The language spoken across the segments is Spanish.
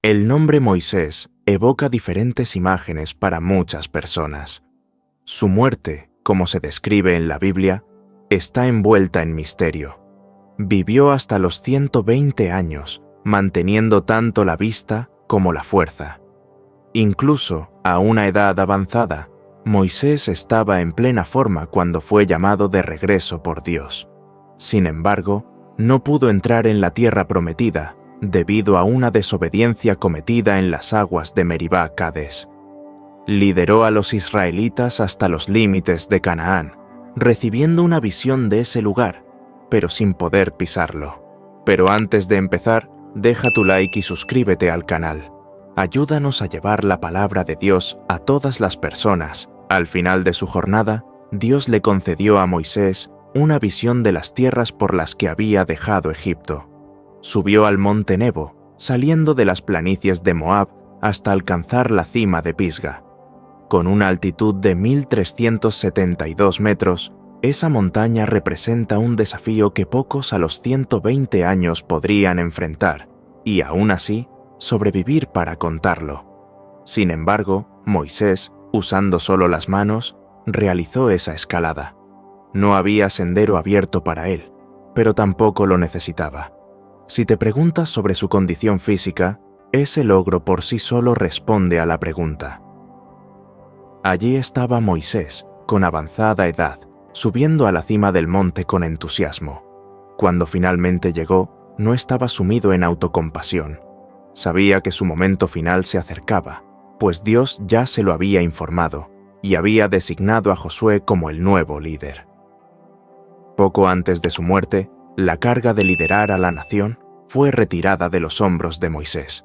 El nombre Moisés evoca diferentes imágenes para muchas personas. Su muerte, como se describe en la Biblia, está envuelta en misterio. Vivió hasta los 120 años, manteniendo tanto la vista como la fuerza. Incluso a una edad avanzada, Moisés estaba en plena forma cuando fue llamado de regreso por Dios. Sin embargo, no pudo entrar en la tierra prometida debido a una desobediencia cometida en las aguas de Meribá Cades. Lideró a los israelitas hasta los límites de Canaán, recibiendo una visión de ese lugar, pero sin poder pisarlo. Pero antes de empezar, deja tu like y suscríbete al canal. Ayúdanos a llevar la palabra de Dios a todas las personas. Al final de su jornada, Dios le concedió a Moisés una visión de las tierras por las que había dejado Egipto. Subió al monte Nebo, saliendo de las planicies de Moab hasta alcanzar la cima de Pisga. Con una altitud de 1.372 metros, esa montaña representa un desafío que pocos a los 120 años podrían enfrentar, y aún así, sobrevivir para contarlo. Sin embargo, Moisés, usando solo las manos, realizó esa escalada. No había sendero abierto para él, pero tampoco lo necesitaba. Si te preguntas sobre su condición física, ese logro por sí solo responde a la pregunta. Allí estaba Moisés, con avanzada edad, subiendo a la cima del monte con entusiasmo. Cuando finalmente llegó, no estaba sumido en autocompasión. Sabía que su momento final se acercaba, pues Dios ya se lo había informado y había designado a Josué como el nuevo líder. Poco antes de su muerte, la carga de liderar a la nación fue retirada de los hombros de Moisés.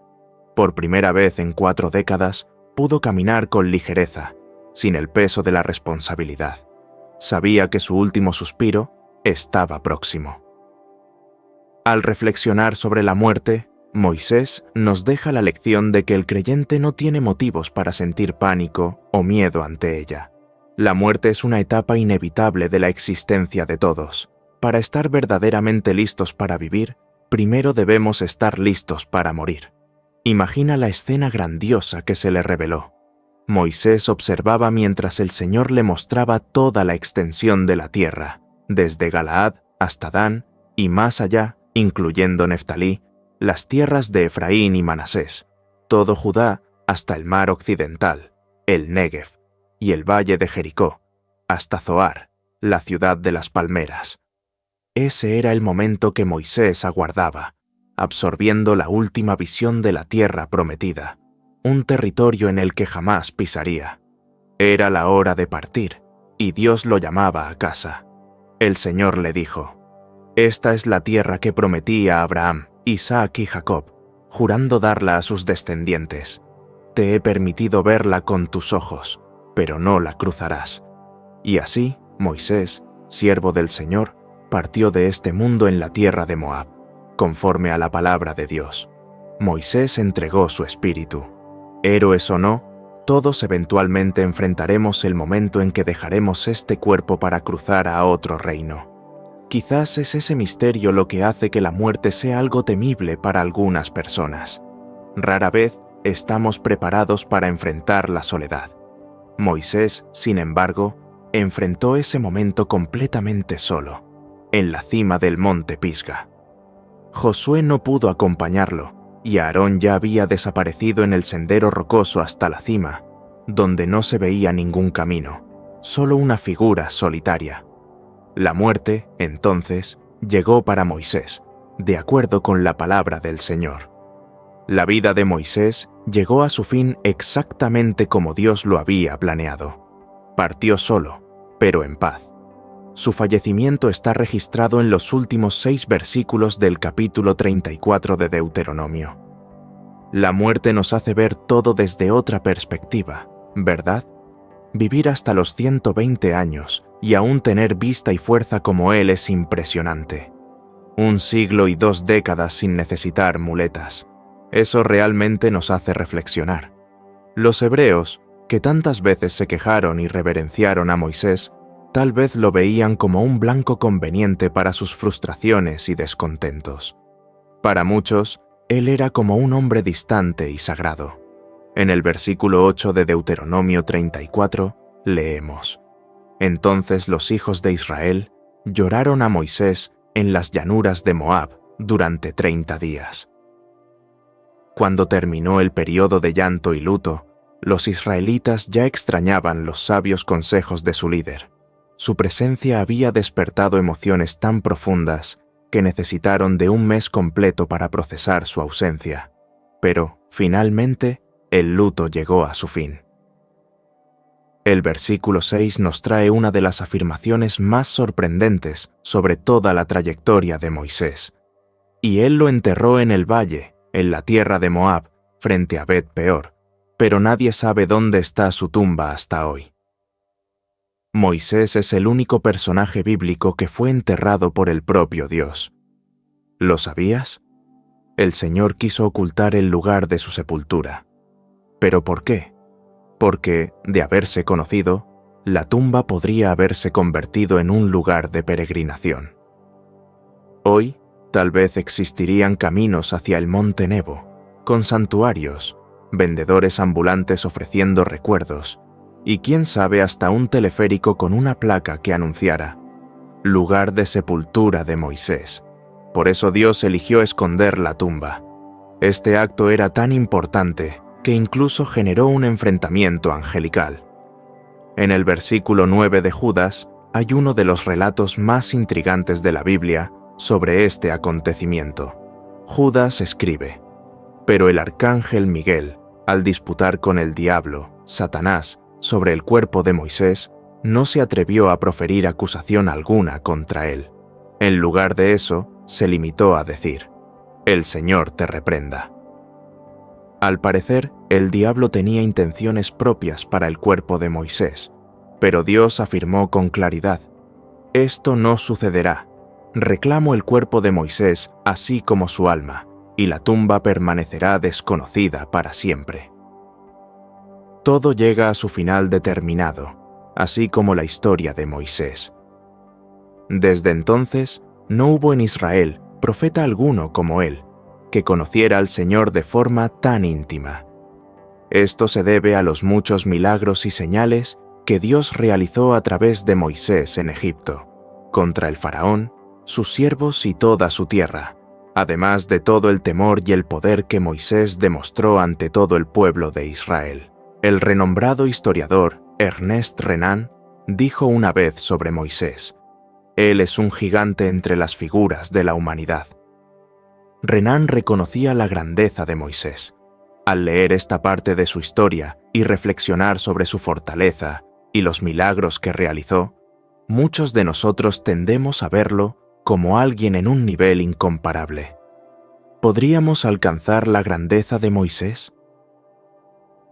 Por primera vez en 4 décadas, pudo caminar con ligereza, sin el peso de la responsabilidad. Sabía que su último suspiro estaba próximo. Al reflexionar sobre la muerte, Moisés nos deja la lección de que el creyente no tiene motivos para sentir pánico o miedo ante ella. La muerte es una etapa inevitable de la existencia de todos. Para estar verdaderamente listos para vivir, primero debemos estar listos para morir. Imagina la escena grandiosa que se le reveló. Moisés observaba mientras el Señor le mostraba toda la extensión de la tierra, desde Galaad hasta Dan y más allá, incluyendo Neftalí, las tierras de Efraín y Manasés, todo Judá hasta el mar occidental, el Negev, y el valle de Jericó, hasta Zoar, la ciudad de las palmeras. Ese era el momento que Moisés aguardaba, absorbiendo la última visión de la tierra prometida, un territorio en el que jamás pisaría. Era la hora de partir, y Dios lo llamaba a casa. El Señor le dijo: «Esta es la tierra que prometí a Abraham, Isaac y Jacob, jurando darla a sus descendientes. Te he permitido verla con tus ojos, pero no la cruzarás». Y así, Moisés, siervo del Señor, partió de este mundo en la tierra de Moab, conforme a la palabra de Dios. Moisés entregó su espíritu. Héroes o no, todos eventualmente enfrentaremos el momento en que dejaremos este cuerpo para cruzar a otro reino. Quizás es ese misterio lo que hace que la muerte sea algo temible para algunas personas. Rara vez estamos preparados para enfrentar la soledad. Moisés, sin embargo, enfrentó ese momento completamente solo, en la cima del monte Pisga. Josué no pudo acompañarlo, y Aarón ya había desaparecido en el sendero rocoso hasta la cima, donde no se veía ningún camino, solo una figura solitaria. La muerte, entonces, llegó para Moisés, de acuerdo con la palabra del Señor. La vida de Moisés llegó a su fin exactamente como Dios lo había planeado. Partió solo, pero en paz. Su fallecimiento está registrado en los últimos 6 versículos del capítulo 34 de Deuteronomio. La muerte nos hace ver todo desde otra perspectiva, ¿verdad? Vivir hasta los 120 años y aún tener vista y fuerza como él es impresionante. 1 siglo y 2 décadas sin necesitar muletas. Eso realmente nos hace reflexionar. Los hebreos, que tantas veces se quejaron y reverenciaron a Moisés, tal vez lo veían como un blanco conveniente para sus frustraciones y descontentos. Para muchos, él era como un hombre distante y sagrado. En el versículo 8 de Deuteronomio 34 leemos: Entonces los hijos de Israel lloraron a Moisés en las llanuras de Moab durante 30 días. Cuando terminó el periodo de llanto y luto, los israelitas ya extrañaban los sabios consejos de su líder. Su presencia había despertado emociones tan profundas que necesitaron de un mes completo para procesar su ausencia. Pero, finalmente, el luto llegó a su fin. El versículo 6 nos trae una de las afirmaciones más sorprendentes sobre toda la trayectoria de Moisés. Y él lo enterró en el valle, en la tierra de Moab, frente a Bet-peor, pero nadie sabe dónde está su tumba hasta hoy. Moisés es el único personaje bíblico que fue enterrado por el propio Dios. ¿Lo sabías? El Señor quiso ocultar el lugar de su sepultura. ¿Pero por qué? Porque, de haberse conocido, la tumba podría haberse convertido en un lugar de peregrinación. Hoy, tal vez existirían caminos hacia el Monte Nebo, con santuarios, vendedores ambulantes ofreciendo recuerdos, y quién sabe hasta un teleférico con una placa que anunciara «Lugar de sepultura de Moisés». Por eso Dios eligió esconder la tumba. Este acto era tan importante que incluso generó un enfrentamiento angelical. En el versículo 9 de Judas hay uno de los relatos más intrigantes de la Biblia sobre este acontecimiento. Judas escribe: «Pero el arcángel Miguel, al disputar con el diablo, Satanás, sobre el cuerpo de Moisés, no se atrevió a proferir acusación alguna contra él. En lugar de eso, se limitó a decir: «El Señor te reprenda». Al parecer, el diablo tenía intenciones propias para el cuerpo de Moisés, pero Dios afirmó con claridad: «Esto no sucederá. Reclamo el cuerpo de Moisés así como su alma, y la tumba permanecerá desconocida para siempre». Todo llega a su final determinado, así como la historia de Moisés. Desde entonces, no hubo en Israel profeta alguno como él, que conociera al Señor de forma tan íntima. Esto se debe a los muchos milagros y señales que Dios realizó a través de Moisés en Egipto, contra el faraón, sus siervos y toda su tierra, además de todo el temor y el poder que Moisés demostró ante todo el pueblo de Israel. El renombrado historiador Ernest Renan dijo una vez sobre Moisés: «Él es un gigante entre las figuras de la humanidad». Renan reconocía la grandeza de Moisés. Al leer esta parte de su historia y reflexionar sobre su fortaleza y los milagros que realizó, muchos de nosotros tendemos a verlo como alguien en un nivel incomparable. ¿Podríamos alcanzar la grandeza de Moisés?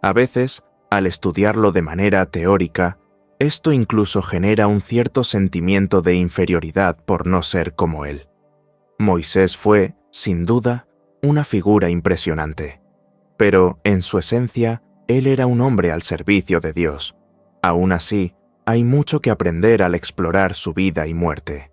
A veces, al estudiarlo de manera teórica, esto incluso genera un cierto sentimiento de inferioridad por no ser como él. Moisés fue, sin duda, una figura impresionante, pero, en su esencia, él era un hombre al servicio de Dios. Aún así, hay mucho que aprender al explorar su vida y muerte.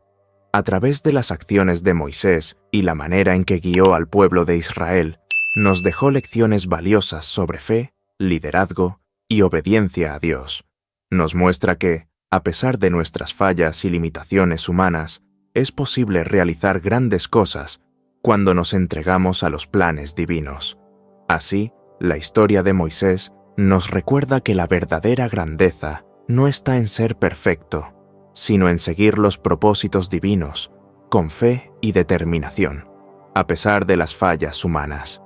A través de las acciones de Moisés y la manera en que guió al pueblo de Israel, nos dejó lecciones valiosas sobre fe, liderazgo y obediencia a Dios. Nos muestra que, a pesar de nuestras fallas y limitaciones humanas, es posible realizar grandes cosas cuando nos entregamos a los planes divinos. Así, la historia de Moisés nos recuerda que la verdadera grandeza no está en ser perfecto, sino en seguir los propósitos divinos, con fe y determinación, a pesar de las fallas humanas.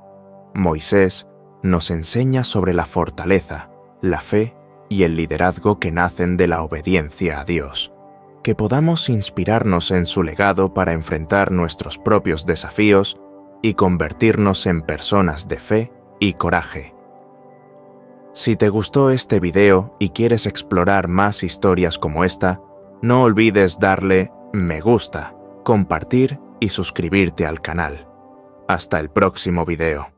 Moisés nos enseña sobre la fortaleza, la fe y el liderazgo que nacen de la obediencia a Dios. Que podamos inspirarnos en su legado para enfrentar nuestros propios desafíos y convertirnos en personas de fe y coraje. Si te gustó este video y quieres explorar más historias como esta, no olvides darle me gusta, compartir y suscribirte al canal. Hasta el próximo video.